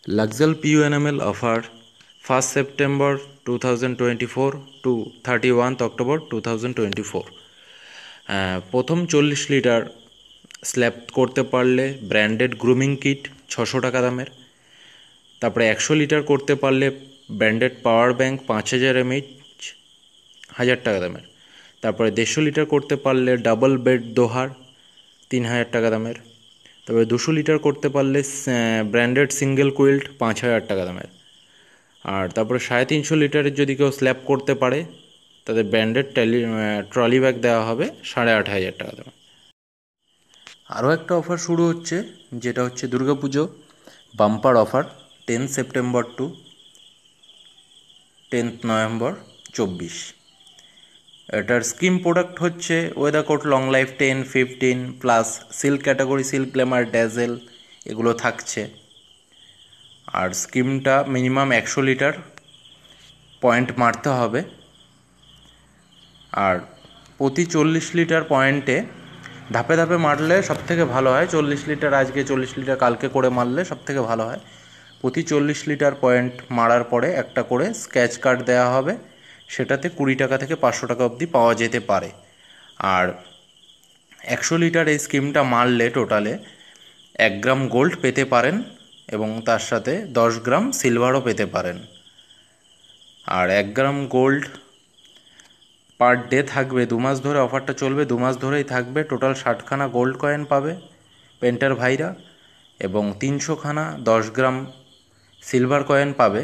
Luxel PUNML offer 1st September 2024 to 31st October 2024। প্রথম 40 litre slab করতে পারলে branded grooming kit 600 টাকা দামের। তারপরে 100 লিটার করতে পারলে ব্র্যান্ডেড পাওয়ার ব্যাঙ্ক 5000 mAh 1000 টাকা দামের। তারপরে 150 লিটার করতে পারলে ডাবল বেড দোহার 3000 টাকা দামের। তারপরে 200 লিটার করতে পারলে ব্র্যান্ডেড সিঙ্গেল কুইল্ট 5000 টাকা দামের। আর তারপরে 350 লিটারের যদি কেউ স্ল্যাব করতে পারে তাদের ব্র্যান্ডেড ট্রলি ব্যাগ দেওয়া হবে 8500 টাকা দামে। আরও একটা অফার শুরু হচ্ছে, যেটা হচ্ছে Durga Puja bumper offer 10 September to 10 November 24। এটার স্কিম প্রোডাক্ট হচ্ছে Weathercoat long life 10, 15 plus silk category, silk glamour, dazzle এগুলো থাকছে। আর স্কিমটা মিনিমাম 100 লিটার পয়েন্ট মারতে হবে। আর প্রতি 40 লিটার পয়েন্টে ধাপে ধাপে মারলে সবথেকে ভালো হয়। 40 লিটার আজকে, 40 লিটার কালকে করে মারলে সবথেকে ভালো হয়। প্রতি 40 লিটার পয়েন্ট মারার পরে একটা করে স্ক্র্যাচ কার্ড দেওয়া হবে, সেটাতে 20 টাকা থেকে 500 টাকা অবধি পাওয়া যেতে পারে। আর 100 লিটার এই স্কিমটা মারলে টোটালে 1 গ্রাম গোল্ড পেতে পারেন এবং তার সাথে 10 গ্রাম সিলভারও পেতে পারেন। আর 1 গ্রাম গোল্ড পার ডে থাকবে, 2 মাস ধরে অফারটা চলবে, 2 মাস ধরেই থাকবে। টোটাল 60খানা গোল্ড কয়েন পাবে পেন্টার ভাইরা এবং 300খানা 10 গ্রাম সিলভার কয়েন পাবে।